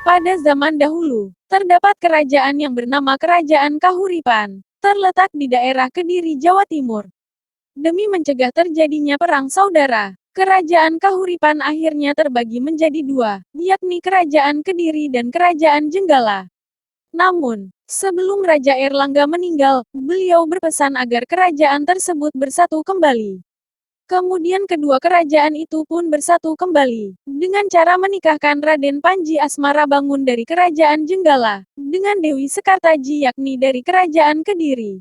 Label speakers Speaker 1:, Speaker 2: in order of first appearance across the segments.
Speaker 1: Pada zaman dahulu, terdapat kerajaan yang bernama Kerajaan Kahuripan, terletak di daerah Kediri, Jawa Timur. Demi mencegah terjadinya perang saudara, Kerajaan Kahuripan akhirnya terbagi menjadi dua, yakni Kerajaan Kediri dan Kerajaan Jenggala. Namun, sebelum Raja Erlangga meninggal, beliau berpesan agar kerajaan tersebut bersatu kembali. Kemudian kedua kerajaan itu pun bersatu kembali, dengan cara menikahkan Raden Panji Asmarabangun dari Kerajaan Jenggala, dengan Dewi Sekartaji yakni dari Kerajaan Kediri.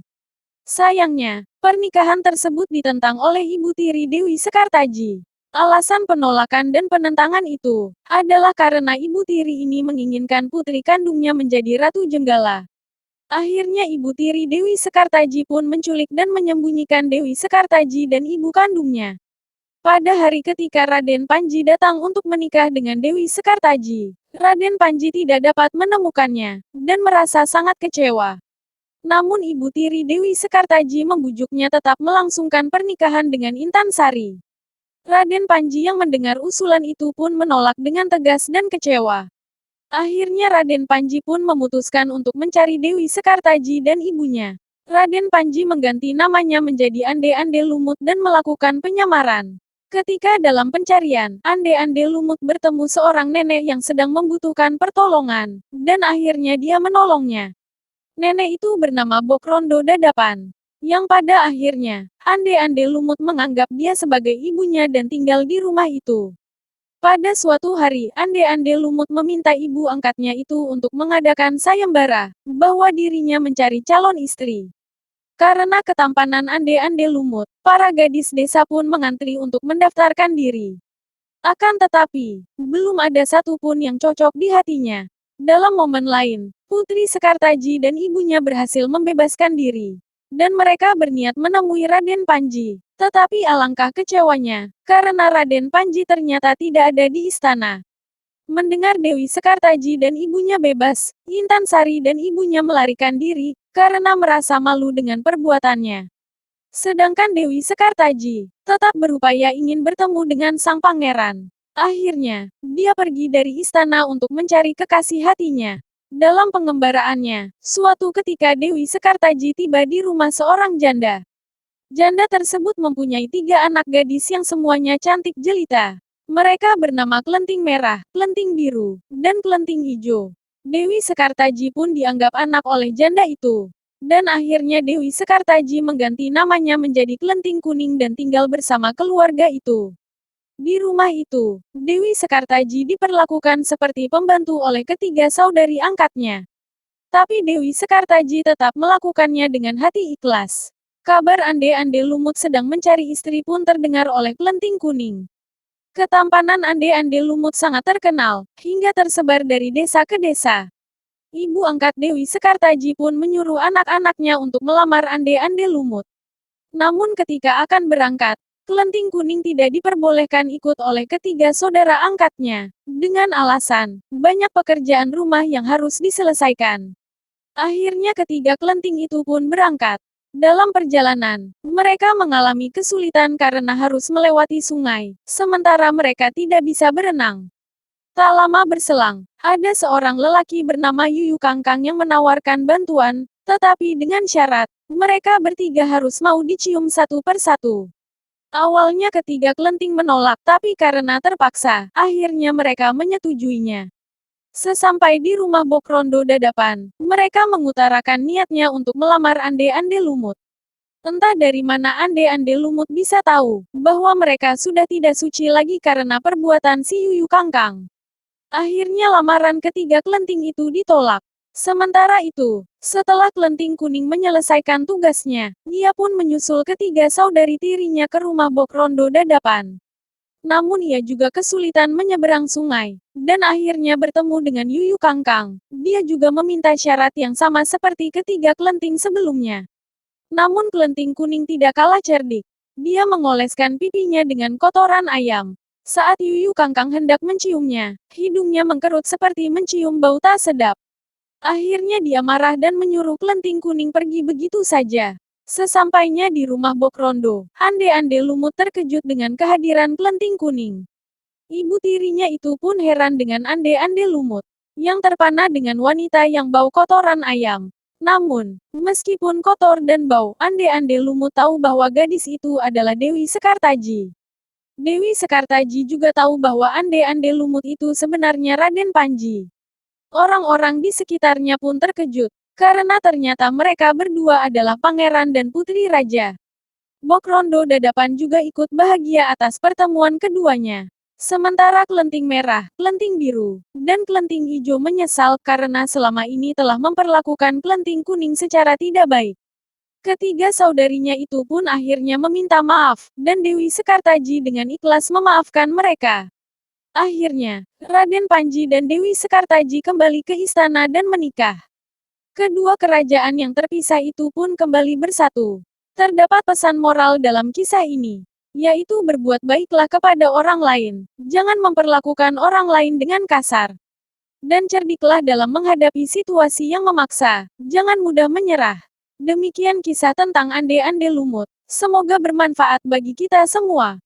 Speaker 1: Sayangnya, pernikahan tersebut ditentang oleh Ibu Tiri Dewi Sekartaji. Alasan penolakan dan penentangan itu adalah karena Ibu Tiri ini menginginkan putri kandungnya menjadi Ratu Jenggala. Akhirnya Ibu Tiri Dewi Sekartaji pun menculik dan menyembunyikan Dewi Sekartaji dan ibu kandungnya. Pada hari ketika Raden Panji datang untuk menikah dengan Dewi Sekartaji, Raden Panji tidak dapat menemukannya, dan merasa sangat kecewa. Namun Ibu Tiri Dewi Sekartaji membujuknya tetap melangsungkan pernikahan dengan Intan Sari. Raden Panji yang mendengar usulan itu pun menolak dengan tegas dan kecewa. Akhirnya Raden Panji pun memutuskan untuk mencari Dewi Sekartaji dan ibunya. Raden Panji mengganti namanya menjadi Ande-Ande Lumut dan melakukan penyamaran. Ketika dalam pencarian, Ande-Ande Lumut bertemu seorang nenek yang sedang membutuhkan pertolongan, dan akhirnya dia menolongnya. Nenek itu bernama Bokrondo Dadapan, yang pada akhirnya, Ande-Ande Lumut menganggap dia sebagai ibunya dan tinggal di rumah itu. Pada suatu hari, Ande-Ande Lumut meminta ibu angkatnya itu untuk mengadakan sayembara, bahwa dirinya mencari calon istri. Karena ketampanan Ande-Ande Lumut, para gadis desa pun mengantri untuk mendaftarkan diri. Akan tetapi, belum ada satupun yang cocok di hatinya. Dalam momen lain, Putri Sekartaji dan ibunya berhasil membebaskan diri. Dan mereka berniat menemui Raden Panji. Tetapi alangkah kecewanya, karena Raden Panji ternyata tidak ada di istana. Mendengar Dewi Sekartaji dan ibunya bebas, Intan Sari dan ibunya melarikan diri, karena merasa malu dengan perbuatannya. Sedangkan Dewi Sekartaji tetap berupaya ingin bertemu dengan sang pangeran. Akhirnya, dia pergi dari istana untuk mencari kekasih hatinya. Dalam pengembaraannya, suatu ketika Dewi Sekartaji tiba di rumah seorang janda. Janda tersebut mempunyai 3 anak gadis yang semuanya cantik jelita. Mereka bernama Kelenting Merah, Kelenting Biru, dan Kelenting Hijau. Dewi Sekartaji pun dianggap anak oleh janda itu. Dan akhirnya Dewi Sekartaji mengganti namanya menjadi Kelenting Kuning dan tinggal bersama keluarga itu. Di rumah itu, Dewi Sekartaji diperlakukan seperti pembantu oleh ketiga saudari angkatnya. Tapi Dewi Sekartaji tetap melakukannya dengan hati ikhlas. Kabar Ande-Ande Lumut sedang mencari istri pun terdengar oleh Kelenting Kuning. Ketampanan Ande-Ande Lumut sangat terkenal, hingga tersebar dari desa ke desa. Ibu angkat Dewi Sekartaji pun menyuruh anak-anaknya untuk melamar Ande-Ande Lumut. Namun ketika akan berangkat, Kelenting Kuning tidak diperbolehkan ikut oleh ketiga saudara angkatnya, dengan alasan, banyak pekerjaan rumah yang harus diselesaikan. Akhirnya ketiga kelenting itu pun berangkat. Dalam perjalanan, mereka mengalami kesulitan karena harus melewati sungai, sementara mereka tidak bisa berenang. Tak lama berselang, ada seorang lelaki bernama Yuyu Kangkang yang menawarkan bantuan, tetapi dengan syarat, mereka bertiga harus mau dicium satu persatu. Awalnya ketiga kelenting menolak, tapi karena terpaksa, akhirnya mereka menyetujuinya. Sesampai di rumah Bokrondo Dadapan, mereka mengutarakan niatnya untuk melamar Ande-Ande Lumut. Entah dari mana Ande-Ande Lumut bisa tahu, bahwa mereka sudah tidak suci lagi karena perbuatan si Yuyu Kangkang. Akhirnya lamaran ketiga kelenting itu ditolak. Sementara itu, setelah Kelenting Kuning menyelesaikan tugasnya, dia pun menyusul ketiga saudari tirinya ke rumah Bokrondo Dadapan. Namun ia juga kesulitan menyeberang sungai, dan akhirnya bertemu dengan Yuyu Kangkang. Dia juga meminta syarat yang sama seperti ketiga kelenting sebelumnya. Namun Kelenting Kuning tidak kalah cerdik. Dia mengoleskan pipinya dengan kotoran ayam. Saat Yuyu Kangkang hendak menciumnya, hidungnya mengkerut seperti mencium bau tak sedap. Akhirnya dia marah dan menyuruh Kelenting Kuning pergi begitu saja. Sesampainya di rumah Bokrondo, Ande-Ande Lumut terkejut dengan kehadiran Kelenting Kuning. Ibu tirinya itu pun heran dengan Ande-Ande Lumut. yang terpana dengan wanita yang bau kotoran ayam. Namun, meskipun kotor dan bau, Ande-Ande Lumut tahu bahwa gadis itu adalah Dewi Sekartaji. Dewi Sekartaji juga tahu bahwa Ande-Ande Lumut itu sebenarnya Raden Panji. Orang-orang di sekitarnya pun terkejut, karena ternyata mereka berdua adalah pangeran dan putri raja. Bok Rondo Dadapan juga ikut bahagia atas pertemuan keduanya. Sementara Kelenting Merah, Kelenting Biru, dan Kelenting Hijau menyesal karena selama ini telah memperlakukan Kelenting Kuning secara tidak baik. Ketiga saudarinya itu pun akhirnya meminta maaf, dan Dewi Sekartaji dengan ikhlas memaafkan mereka. Akhirnya, Raden Panji dan Dewi Sekartaji kembali ke istana dan menikah. Kedua kerajaan yang terpisah itu pun kembali bersatu. Terdapat pesan moral dalam kisah ini, yaitu berbuat baiklah kepada orang lain, jangan memperlakukan orang lain dengan kasar. Dan cerdiklah dalam menghadapi situasi yang memaksa, jangan mudah menyerah. Demikian kisah tentang Ande-Ande Lumut. Semoga bermanfaat bagi kita semua.